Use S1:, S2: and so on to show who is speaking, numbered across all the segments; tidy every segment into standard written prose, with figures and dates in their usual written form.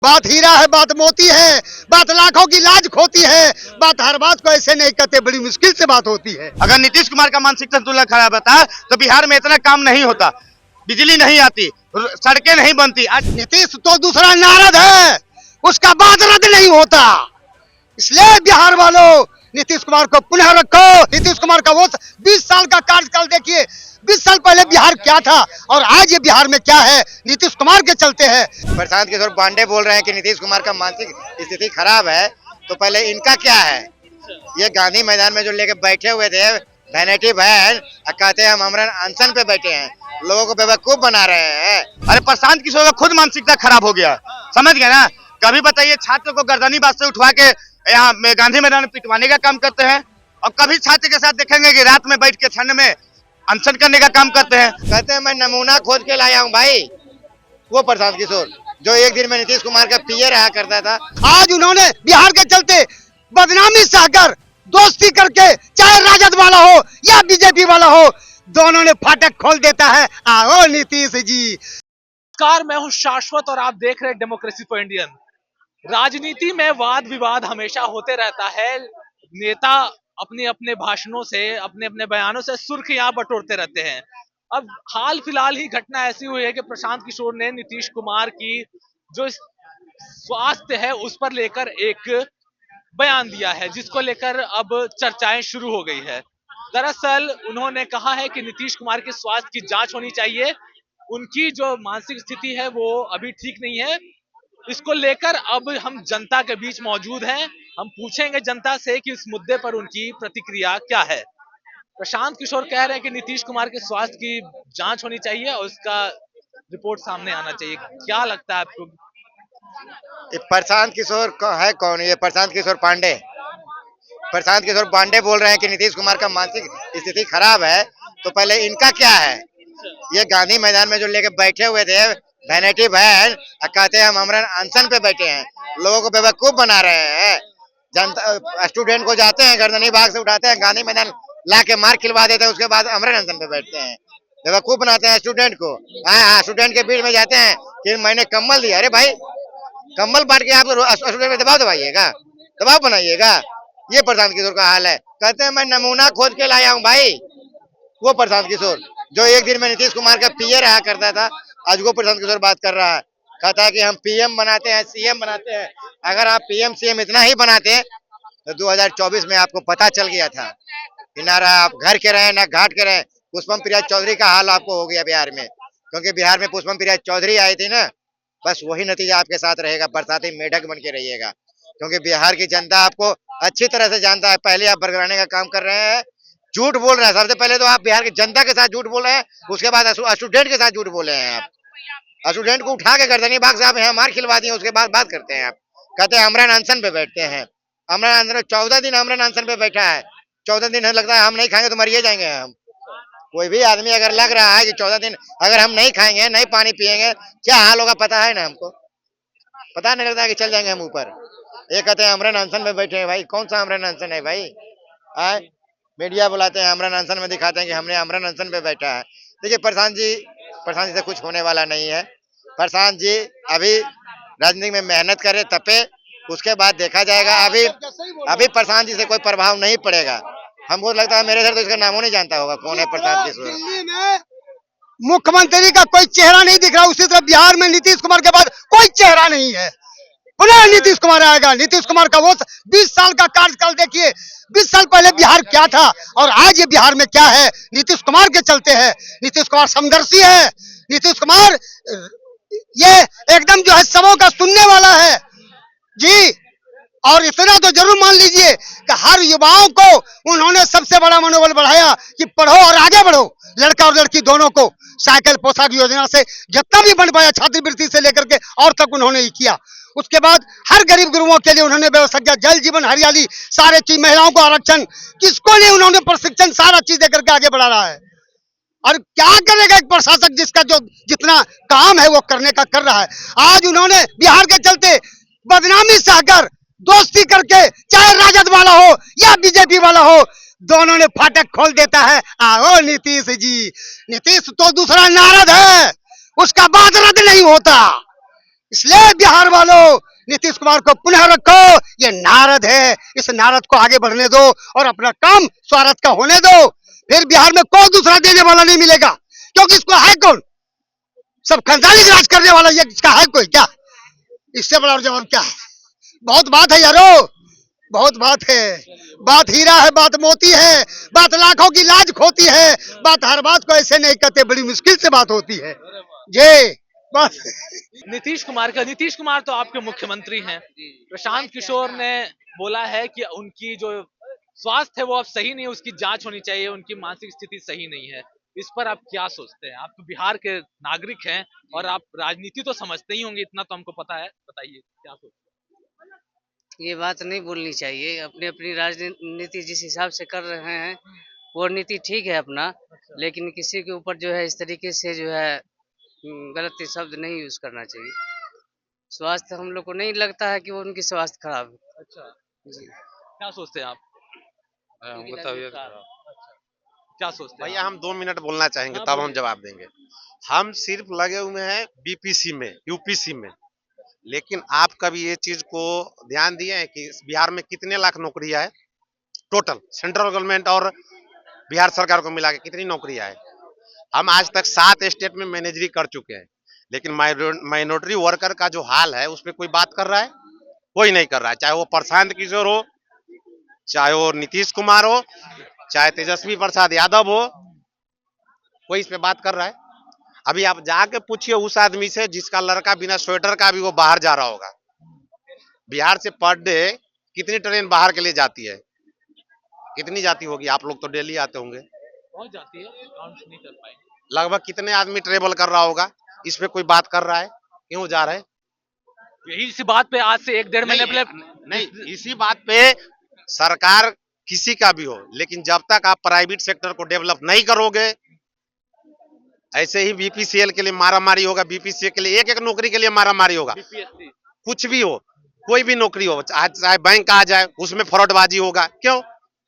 S1: बात हीरा है, बात मोती है, बात लाखों की लाज खोती है, बात हर बात को ऐसे नहीं कहते, बड़ी मुश्किल से बात होती है।
S2: अगर नीतीश कुमार का मानसिक संतुलन खराब रहता तो बिहार में इतना काम नहीं होता, बिजली नहीं आती, सड़कें नहीं बनती। आज
S1: नीतीश तो दूसरा नारद है, उसका बात रद्द नहीं होता। इसलिए बिहार वालों, नीतीश कुमार को पुनः रखो। नीतीश कुमार का वो 20 साल का कार्यकाल देखिए, 20 साल पहले बिहार क्या था और आज ये बिहार में क्या है, नीतीश कुमार के चलते है।
S2: प्रशांत किशोर पांडे बोल रहे हैं कि नीतीश कुमार का मानसिक स्थिति खराब है, तो पहले इनका क्या है? ये गांधी मैदान में जो लेके बैठे हुए थे वैनिटी वैन, कहते हैं हम अमरन अनशन पे बैठे हैं, लोगों को बेवकूफ बना रहे हैं। अरे प्रशांत किशोर का खुद मानसिकता खराब हो गया, समझ गए ना? कभी बताइए छात्र को गर्दनी बात से उठवा के यहाँ गांधी मैदान में पिटवाने का काम करते हैं, और कभी छात्र के साथ देखेंगे कि रात में बैठ के ठंड में अनशन करने का काम करते हैं। कहते हैं मैं नमूना खोज के लाया हूँ भाई, वो प्रशांत किशोर जो एक दिन में नीतीश कुमार का पीए रहा करता था,
S1: आज उन्होंने बिहार के चलते बदनामी सहकर दोस्ती करके, चाहे राजद वाला हो या बीजेपी वाला हो, दोनों ने फाटक खोल देता है। आओ नीतीश जी।
S3: नमस्कार, मैं हूं शाश्वत और आप देख रहे हैं डेमोक्रेसी फॉर इंडियन। राजनीति में वाद विवाद हमेशा होते रहता है। नेता अपने अपने भाषणों से, अपने अपने बयानों से सुर्खियां बटोरते रहते हैं। अब हाल फिलहाल ही घटना ऐसी हुई है कि प्रशांत किशोर ने नीतीश कुमार की जो स्वास्थ्य है उस पर लेकर एक बयान दिया है, जिसको लेकर अब चर्चाएं शुरू हो गई है। दरअसल उन्होंने कहा है कि नीतीश कुमार के स्वास्थ्य की जांच होनी चाहिए, उनकी जो मानसिक स्थिति है वो अभी ठीक नहीं है। इसको लेकर अब हम जनता के बीच मौजूद हैं, हम पूछेंगे जनता से कि इस मुद्दे पर उनकी प्रतिक्रिया क्या है। प्रशांत किशोर कह रहे हैं कि नीतीश कुमार के स्वास्थ्य की जांच होनी चाहिए और उसका रिपोर्ट सामने आना चाहिए। क्या लगता है आपको?
S2: प्रशांत किशोर है कौन? ये प्रशांत किशोर पांडे, प्रशांत किशोर पांडे बोल रहे हैं कि नीतीश कुमार का मानसिक स्थिति खराब है, तो पहले इनका क्या है? ये गांधी मैदान में जो लेके बैठे हुए थे वैनिटी वैन, कहते हैं हम अमरन अनशन पे बैठे हैं, लोगों को बेवकूफ बना रहे हैं। जनता स्टूडेंट को जाते हैं गर्दनी बाग से उठाते हैं, गांधी मैदान ला के मार खिलवा देते हैं, उसके बाद अमरन अनशन पे बैठते हैं, बेवकूफ बनाते हैं स्टूडेंट को। हाँ, स्टूडेंट के बीच में जाते हैं कि मैंने कम्बल दिया। अरे भाई, कम्बल बांट के आप स्टूडेंट पे दबाव दबाइएगा, दबाव बनाइएगा? ये प्रशांत किशोर का हाल है। कहते हैं मैं नमूना खोज के लाया हूँ भाई, वो प्रशांत किशोर जो एक दिन में नीतीश कुमार का पीए रहा करता था, आज वो प्रशांत किशोर बात कर रहा है। कहता है कि हम पीएम बनाते हैं, सीएम बनाते हैं। अगर आप पीएम सीएम इतना ही बनाते तो 2024 में आपको पता चल गया था कि ना आप घर के रहे ना घाट के रहे। पुष्पम प्रिया चौधरी का हाल आपको हो गया बिहार में, क्योंकि बिहार में पुष्पम प्रिया चौधरी आई थी ना, बस वही नतीजा आपके साथ रहेगा। बरसाती मेढक बन के रहिएगा, क्योंकि बिहार की जनता आपको अच्छी तरह से जानता है। पहले आप बरगलाने का काम कर रहे हैं, झूठ बोल रहे हैं। सबसे पहले तो आप बिहार की जनता के साथ झूठ बोल रहे हैं, उसके बाद स्टूडेंट के साथ झूठ बोले हैं। आप स्टूडेंट को उठा के गर्दनी बाग से आप यहाँ मार खिलवा दिए, उसके बाद बात करते हैं। आप कहते हैं अमरन अनशन पे बैठते हैं। अमरन अनशन 14 दिन अमरन अनशन पे बैठा है। 14 दिन लगता है हम नहीं खाएंगे तो मरिए जाएंगे हम। कोई भी आदमी अगर लग रहा है कि 14 दिन अगर हम नहीं खाएंगे, नहीं पानी पिएंगे, क्या हाल होगा पता है ना? हमको पता नहीं लगता कि चल जाएंगे हम ऊपर। ये कहते हैं अमरन अनशन में बैठे हैं। भाई कौन सा अमरन अनशन है भाई? आए मीडिया बुलाते हैं अमरन अनशन में, दिखाते हैं कि हमने अमरन अनशन पे बैठा है। देखिए प्रशांत जी से कुछ होने वाला नहीं है। प्रशांत जी अभी राजनीति में मेहनत करे, तपे, उसके बाद देखा जाएगा। अभी प्रशांत जी से कोई प्रभाव नहीं पड़ेगा। हमको लगता है, मेरे इधर तो इसका नाम नहीं जानता होगा कौन है प्रशांत किशोर।
S1: दिल्ली में मुख्यमंत्री का कोई चेहरा नहीं दिख रहा, उसी तरह बिहार में नीतीश कुमार के बाद कोई चेहरा नहीं है। पुनः नीतीश कुमार आएगा। नीतीश कुमार का वो 20 साल का कार्यकाल देखिए, 20 साल पहले बिहार क्या था और आज ये बिहार में क्या है, नीतीश कुमार के चलते है। नीतीश कुमार समदर्शी है। नीतीश कुमार ये एकदम जो है सबों का सुनने वाला है जी। और इतना तो जरूर मान लीजिए कि हर युवाओं को उन्होंने सबसे बड़ा मनोबल बढ़ाया कि पढ़ो और आगे बढ़ो। लड़का और लड़की दोनों को साइकिल पोशाक योजना से जितना भी बन पाया, छात्रवृत्ति से लेकर के और तक उन्होंने ही किया। उसके बाद हर गरीब गुरुओं के लिए उन्होंने व्यवस्था किया, जल जीवन हरियाली सारे चीज, महिलाओं को आरक्षण, किसको लिए उन्होंने प्रशिक्षण, सारा चीज देकर के आगे बढ़ा रहा है। और क्या करेगा एक प्रशासक जिसका जो जितना काम है वो करने का कर रहा है। आज उन्होंने बिहार के चलते बदनामी सहकर दोस्ती करके, चाहे राजद वाला हो या बीजेपी वाला हो, दोनों ने फाटक खोल देता है। आओ नीतीश जी। नीतीश तो दूसरा नारद है, उसका बात रद्द नहीं होता। इसलिए बिहार वालों, नीतीश कुमार को पुनः रखो। ये नारद है, इस नारद को आगे बढ़ने दो और अपना काम स्वार्थ का होने दो। फिर बिहार में कोई दूसरा देने वाला नहीं मिलेगा, क्योंकि इसको है कौन? सब खानदानी राज करने वाला, ये इसका है कोई क्या? इससे बड़ा और जवाब क्या है? बहुत बात है यारो, बहुत बात है। बात हीरा है, बात मोती है, बात लाखों की लाज खोती है। बात हर बात को ऐसे नहीं कहते, बड़ी मुश्किल से बात होती है। ये बस।
S3: नीतीश कुमार तो आपके मुख्यमंत्री हैं। प्रशांत किशोर ने बोला है कि उनकी जो स्वास्थ्य है वो अब सही नहीं है, उसकी जांच होनी चाहिए, उनकी मानसिक स्थिति सही नहीं है। इस पर आप क्या सोचते हैं? आप तो बिहार के नागरिक हैं और आप राजनीति तो समझते ही होंगे, इतना तो हमको पता है। बताइए क्या सोचते
S4: ये बात नहीं बोलनी चाहिए। अपनी अपनी राजनीति जिस हिसाब से कर रहे हैं वो नीति ठीक है अपना, लेकिन किसी के ऊपर जो है इस तरीके से जो है गलत शब्द नहीं यूज करना चाहिए। स्वास्थ्य हम लोग को नहीं लगता है कि वो उनकी स्वास्थ्य खराब है।
S3: हैं? अच्छा,
S4: जी।
S3: क्या सोचते हैं आप?
S4: उनकी तबीयत खराब।
S3: क्या सोचते हैं
S5: भैया
S3: आप?
S5: हम 2 मिनट बोलना चाहेंगे,
S3: हाँ,
S5: तब हम
S3: बोलिए।
S5: जवाब देंगे। हम सिर्फ लगे हुए हैं बीपीसी में, यूपीसी में, लेकिन आप कभी ये चीज को ध्यान दिए हैं कि बिहार में कितने लाख नौकरियां है टोटल, सेंट्रल गवर्नमेंट और बिहार सरकार को मिला के कितनी नौकरियां है? हम आज तक 7 स्टेट में मैनेजरी कर चुके हैं, लेकिन माइनॉरिटी वर्कर का जो हाल है उस पर कोई बात कर रहा है? कोई नहीं कर रहा है। चाहे वो प्रशांत किशोर हो, चाहे वो नीतीश कुमार हो, चाहे तेजस्वी प्रसाद यादव हो, कोई इस पे बात कर रहा है? अभी आप जाके पूछिए उस आदमी से जिसका लड़का बिना स्वेटर का भी वो बाहर जा रहा होगा। बिहार से पर डे कितनी ट्रेन बाहर के लिए जाती है? कितनी जाती होगी? आप लोग तो डेली आते होंगे।
S3: पहुंच जाती है, काउंट नहीं कर पाएंगे।
S5: लगभग कितने आदमी ट्रेवल कर रहा होगा? इस पे कोई बात कर रहा है? क्यों जा रहे हैं?
S3: यही इसी बात पे आज से 1-1.5 महीने पहले
S5: नहीं, इसी बात पे सरकार किसी का भी हो, लेकिन जब तक आप प्राइवेट सेक्टर को डेवलप नहीं करोगे, ऐसे ही बीपीसीएल के लिए मारामारी होगा, बीपीसीएल के लिए एक एक नौकरी के लिए मारामारी होगा।
S3: बीपीएससी
S5: कुछ भी हो, कोई भी नौकरी हो, चाहे बैंक आ जाए, उसमें फ्रॉडबाजी होगा। क्यों?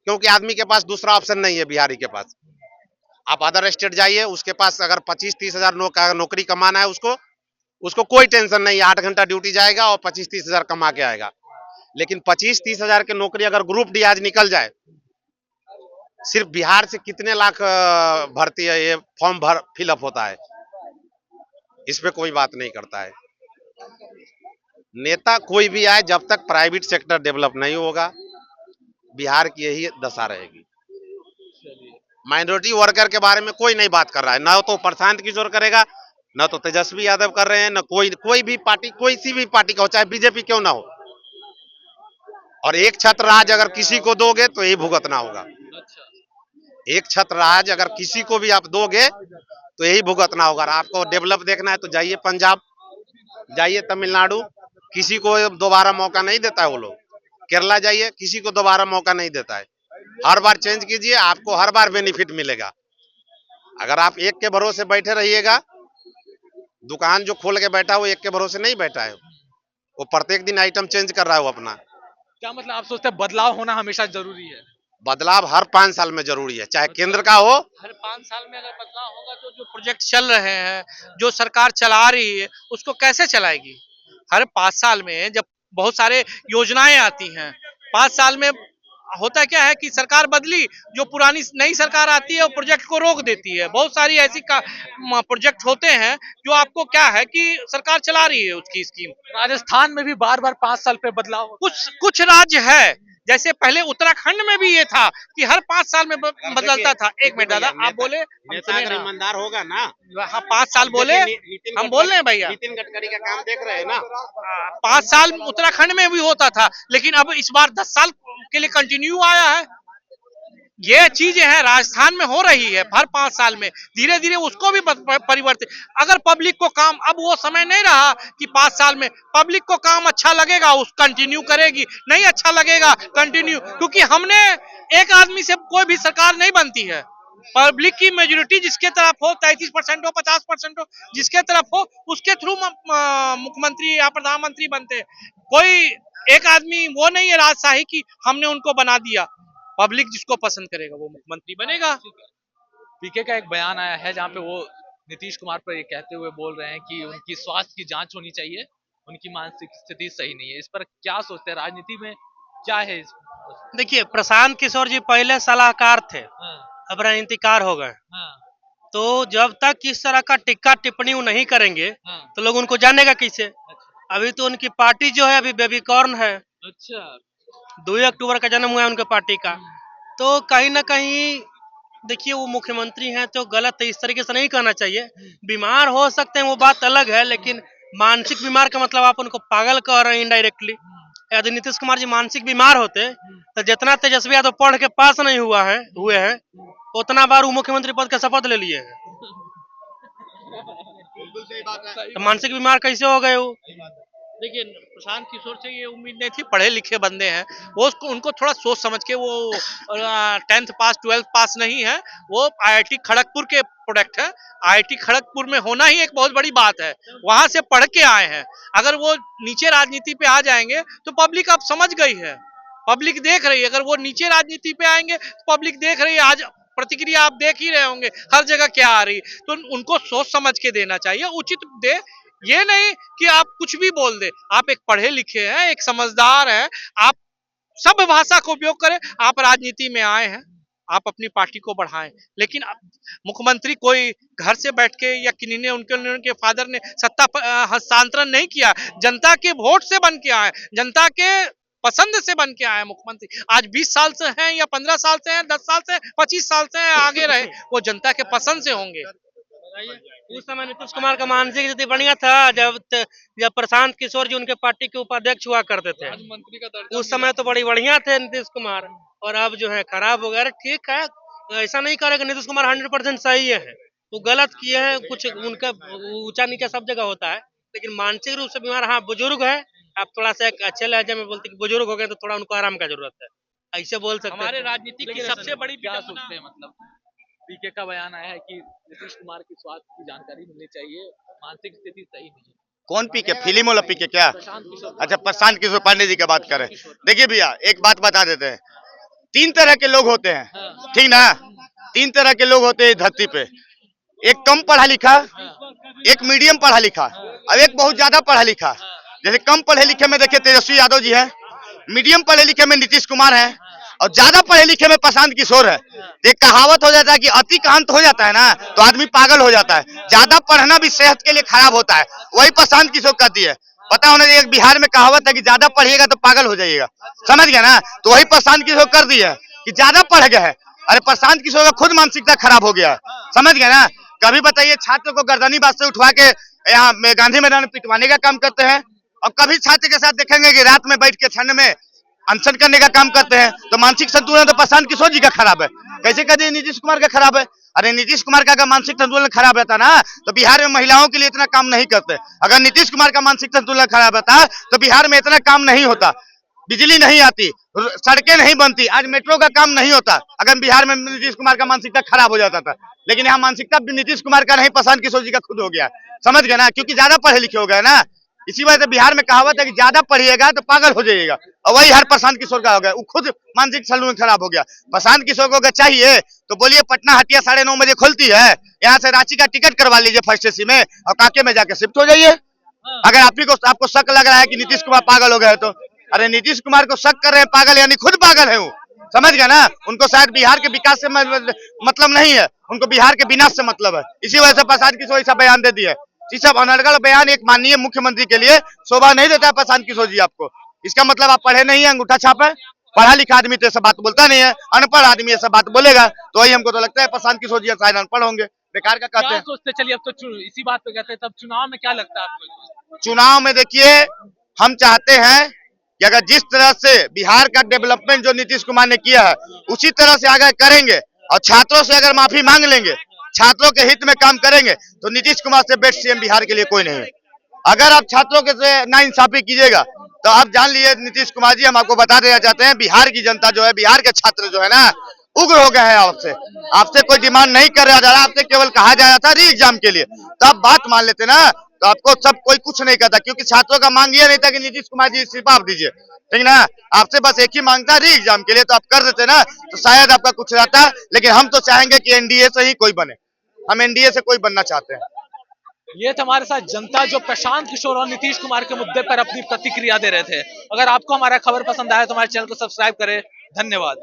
S5: क्योंकि आदमी के पास दूसरा ऑप्शन नहीं है बिहारी के पास। आप अदर स्टेट जाइए, उसके पास अगर 25-30 हजार नौकरी कमाना है, उसको कोई टेंशन नहीं है। 8 घंटा ड्यूटी जाएगा और 25-30 हजार कमा के आएगा। लेकिन 25-30 हजार की नौकरी अगर ग्रुप डी आज निकल जाए, सिर्फ बिहार से कितने लाख भर्ती है, ये फॉर्म फिलअप होता है, इस पे कोई बात नहीं करता है। नेता कोई भी आए, जब तक प्राइवेट सेक्टर डेवलप नहीं होगा, बिहार की यही दशा रहेगी। माइनॉरिटी वर्कर के बारे में कोई नहीं बात कर रहा है, ना तो प्रशांत किशोर करेगा, न तो तेजस्वी यादव कर रहे हैं, न कोई भी पार्टी, कोई सी भी पार्टी का हो, चाहे बीजेपी क्यों ना हो। और एक छत्र राज अगर किसी को दोगे तो यही भुगतना होगा। एक छत्र राज अगर किसी को भी आप दोगे तो यही भुगतना होगा। आपको डेवलप देखना है तो जाइए पंजाब, जाइए तमिलनाडु, किसी को दोबारा मौका नहीं देता है वो लोग। केरला जाइए, किसी को दोबारा मौका नहीं देता है। हर बार चेंज कीजिए, आपको हर बार बेनिफिट मिलेगा। अगर आप एक के भरोसे बैठे रहिएगा, दुकान जो खोल के बैठा वो एक के भरोसे नहीं बैठा है, वो प्रत्येक दिन आइटम चेंज कर रहा है वो अपना।
S3: क्या मतलब आप सोचते हैं बदलाव होना हमेशा जरूरी है?
S5: बदलाव हर 5 साल में जरूरी है, चाहे केंद्र का हो।
S6: हर 5 साल में अगर बदलाव होगा तो जो प्रोजेक्ट चल रहे हैं, जो सरकार चला रही है, उसको कैसे चलाएगी? हर 5 साल में जब बहुत सारे योजनाएं आती हैं, 5 साल में होता क्या है कि सरकार बदली, जो पुरानी नई सरकार आती है वो प्रोजेक्ट को रोक देती है। बहुत सारी ऐसी प्रोजेक्ट होते हैं जो आपको क्या है कि सरकार चला रही है उसकी स्कीम।
S3: राजस्थान में भी बार-बार 5 साल पे बदलाव होता
S6: कुछ कुछ राज्य है, जैसे पहले उत्तराखंड में भी ये था कि हर 5 साल में बदलता था। एक मिनट दादा, आप बोले, हम
S5: नेता
S6: सुने
S5: अगर
S6: ना।
S5: ईमानदार होगा ना,
S6: हाँ, 5 साल बोले, हम बोल रहे हैं भैया।
S5: नितिन गडकरी का काम देख रहे हैं ना।
S6: 5 साल उत्तराखंड में भी होता था, लेकिन अब इस बार 10 साल के लिए कंटिन्यू आया है। ये चीजें हैं राजस्थान में हो रही है। हर 5 साल में धीरे धीरे उसको भी परिवर्तित। अगर पब्लिक को काम, अब वो समय नहीं रहा कि 5 साल में पब्लिक को काम अच्छा लगेगा उस कंटिन्यू करेगी, नहीं अच्छा लगेगा कंटिन्यू, क्योंकि हमने एक आदमी से कोई भी सरकार नहीं बनती है। पब्लिक की मेजोरिटी जिसके तरफ हो, 33% हो, 50% हो, जिसके तरफ हो उसके थ्रू मुख्यमंत्री या प्रधानमंत्री बनते हैं। कोई एक आदमी वो नहीं है राजशाही की हमने उनको बना दिया। पब्लिक जिसको पसंद करेगा वो मुख्यमंत्री बनेगा।
S3: पीके का एक बयान आया है जहां पे वो नीतीश कुमार पर ये कहते हुए बोल रहे हैं कि उनकी स्वास्थ्य की जांच होनी चाहिए उनकी मानसिक स्थिति सही नहीं है। इस पर क्या सोचते हैं, राजनीति में क्या है
S6: देखिए, प्रशांत किशोर जी पहले सलाहकार थे,
S3: हाँ,
S6: अब राजनीतिकार हो गए।
S3: हाँ,
S6: तो जब तक इस तरह का टिक्का टिप्पणी वो नहीं करेंगे
S3: हाँ,
S6: तो लोग उनको जानेगा कैसे।
S3: अच्छा,
S6: अभी तो उनकी पार्टी जो है अभी बेबीकॉर्न है,
S3: अच्छा,
S6: 2 अक्टूबर का जन्म हुआ है उनके पार्टी का। तो कहीं ना कहीं देखिए, वो मुख्यमंत्री हैं तो गलत है, इस तरीके से नहीं कहना चाहिए। बीमार हो सकते हैं वो बात अलग है, लेकिन मानसिक बीमार का मतलब आप उनको पागल कह रहे हैं इनडायरेक्टली। यदि नीतीश कुमार जी मानसिक बीमार होते तो जितना तेजस्वी यादव पढ़ के पास नहीं हुए हैं उतना बार वो मुख्यमंत्री पद का शपथ ले लिए हैं। तो मानसिक बीमार कैसे हो गए वो?
S3: देखिए, प्रशांत किशोर से ये उम्मीद नहीं थी, पढ़े लिखे बंदे हैं, वो उनको थोड़ा सोच समझ के, वो 10th पास 12th पास नहीं है, वो आईआईटी खड़गपुर के प्रोडक्ट है। आईआईटी खड़गपुर में होना ही एक बहुत बड़ी बात है, वहां से पढ़ के आए हैं। अगर वो नीचे राजनीति पे आ जाएंगे तो पब्लिक अब समझ गई है, पब्लिक देख रही है। अगर वो नीचे राजनीति पे आएंगे तो पब्लिक देख रही है, आज प्रतिक्रिया आप देख ही रहे होंगे हर जगह क्या आ रही। तो उनको सोच समझ के देना चाहिए, उचित दे, ये नहीं कि आप कुछ भी बोल दे। आप एक पढ़े लिखे हैं, एक समझदार हैं, आप सब भाषा का उपयोग करें। आप राजनीति में आए हैं, आप अपनी पार्टी को बढ़ाएं, लेकिन मुख्यमंत्री कोई घर से बैठ के या किन्हीं ने उनके फादर ने सत्ता हस्तांतरण नहीं किया, जनता के वोट से बन के आए, जनता के पसंद से बन के आए मुख्यमंत्री। आज 20 साल से हैं या 15 साल से हैं, 10 साल से, 25 साल से हैं, आगे रहे, वो जनता के पसंद से होंगे।
S6: उस समय नीतीश कुमार का मानसिक स्थिति बढ़िया था जब प्रशांत किशोर जी उनके पार्टी के उपाध्यक्ष हुआ करते थे।
S3: मंत्री का दर्जा
S6: उस समय तो बड़ी बढ़िया थे नीतीश कुमार, और अब जो है खराब हो गया। ठीक है, ऐसा नहीं करेगा नीतीश कुमार 100% सही है, वो गलत किए हैं, कुछ उनका ऊंचा नीचा सब जगह होता है, लेकिन मानसिक रूप से बीमार। हाँ, बुजुर्ग है, आप थोड़ा सा एक अच्छे लहजे में बोलते कि बुजुर्ग हो गए तो थोड़ा उनको आराम का जरूरत है, ऐसे बोल सकते
S3: हमारे
S6: हैं।
S3: राजनीति की सबसे बड़ी क्या सोचते हैं, मतलब पीके का बयान आया है कि नीतीश कुमार की स्वास्थ्य की जानकारी मिलनी चाहिए, मानसिक स्थिति सही नहीं है।
S2: कौन पीके? फिल्म वाला पीके क्या?
S3: प्रशांत किशोर,
S2: अच्छा, प्रशांत किशोर पांडे जी की बात करें। देखिए भैया, एक बात बता देते हैं, 3 तरह के लोग होते हैं, ठीक ना? 3 तरह के लोग होते हैं धरती पे। एक कम पढ़ा लिखा, एक मीडियम पढ़ा लिखा, और एक बहुत ज्यादा पढ़ा लिखा। जैसे कम पढ़े लिखे में देखिए तेजस्वी यादव जी है, मीडियम पढ़े लिखे में नीतीश कुमार है, और ज्यादा पढ़े लिखे में प्रशांत किशोर है। एक कहावत हो जाता है कि अति कांत हो जाता है ना तो आदमी पागल हो जाता है। ज्यादा पढ़ना भी सेहत के लिए खराब होता है, वही प्रशांत किशोर कहती है। पता होना चाहिए, बिहार में कहावत है कि ज्यादा पढ़िएगा तो पागल हो जाइएगा, समझ गया ना? तो वही प्रशांत किशोर कर दी है कि ज्यादा पढ़ गए है। अरे प्रशांत किशोर का खुद मानसिकता खराब हो गया, समझ गया ना? कभी बताइए, छात्र को गर्दनी बात से उठवा के यहाँ गांधी मैदान में पिटवाने का काम करते हैं, और कभी छात्र के साथ देखेंगे कि रात में बैठ के ठंड में अनशन करने का काम करते हैं। तो मानसिक संतुलन तो प्रशांत किशोर जी का खराब है, कैसे कह दिए नीतीश कुमार का खराब है? अरे नीतीश कुमार का अगर मानसिक संतुलन खराब रहता ना तो बिहार में महिलाओं के लिए इतना काम नहीं करते। अगर नीतीश कुमार का मानसिक संतुलन खराब रहता तो बिहार में इतना काम नहीं होता, बिजली नहीं आती, सड़कें नहीं बनती, आज मेट्रो का काम नहीं होता, अगर बिहार में नीतीश कुमार का मानसिकता खराब हो जाता था। लेकिन यहाँ मानसिकता नीतीश कुमार का नहीं, प्रशांत किशोर जी का खुद हो गया, समझ गए ना? क्योंकि ज्यादा पढ़े लिखे हो गए ना, इसी वजह से बिहार में कहावत है कि ज्यादा पढ़िएगा तो पागल हो जाइएगा, और वही हर प्रशांत किशोर का हो गया। वो खुद मानसिक संतुलन खराब हो गया। प्रशांत किशोर को अगर चाहिए तो बोलिए, पटना हटिया 9:30 बजे खुलती है, यहाँ से रांची का टिकट करवा लीजिए फर्स्ट एसी में, और कांके में जाके शिफ्ट हो जाइए। अगर आपको शक लग रहा है कि नीतीश कुमार पागल हो गए तो, अरे नीतीश कुमार को शक कर रहे हैं पागल, यानी खुद पागल है वो, समझ गया ना? उनको शायद बिहार के विकास से मतलब नहीं है, उनको बिहार के विनाश से मतलब है। इसी वजह से प्रशांत किशोर ऐसा बयान दे दिया। ये सब अनर्गल बयान एक माननीय मुख्यमंत्री के लिए शोभा नहीं देता है। प्रशांत किशोर जी, आपको इसका मतलब आप पढ़े नहीं है, अंगूठा छाप है। पढ़ा लिखा आदमी तो ऐसा बात बोलता नहीं है, अनपढ़ आदमी ऐसा बात बोलेगा, तो वही हमको तो लगता है प्रशांत किशोर जी शायद अनपढ़ होंगे, बेकार का कहते
S3: क्या
S2: हैं।
S3: सोचते? चलिए, अब तो इसी बात पे कहते हैं, तब चुनाव में क्या लगता है आपको?
S2: चुनाव में देखिए, हम चाहते हैं कि अगर जिस तरह से बिहार का डेवलपमेंट जो नीतीश कुमार ने किया है उसी तरह से आगे करेंगे, और छात्रों से अगर माफी मांग लेंगे, छात्रों के हित में काम करेंगे, तो नीतीश कुमार से बेस्ट सीएम बिहार के लिए कोई नहीं है। अगर आप छात्रों के से नाइंसाफी कीजिएगा तो आप जान लीजिए नीतीश कुमार जी, हम आपको बता देना चाहते हैं, बिहार की जनता जो है, बिहार के छात्र जो है ना, उग्र हो गए हैं आपसे कोई डिमांड नहीं कर रहा था, आपसे केवल कहा जा रहा था री एग्जाम के लिए, तो आप बात मान लेते ना तो आपको सब कोई कुछ नहीं कहता, क्योंकि छात्रों का मांग ये नहीं था कि नीतीश कुमार जी इस्तीफा आप दीजिए, ठीक ना? आपसे बस एक ही मांगता री एग्जाम के लिए, तो आप कर देते ना तो शायद आपका कुछ रहता। लेकिन हम तो चाहेंगे कि एनडीए से ही कोई बने, हम एनडीए से कोई बनना चाहते हैं।
S3: ये थे हमारे साथ जनता जो प्रशांत किशोर और नीतीश कुमार के मुद्दे पर अपनी प्रतिक्रिया दे रहे थे। अगर आपको हमारा खबर पसंद आया तो हमारे चैनल को सब्सक्राइब करें। धन्यवाद।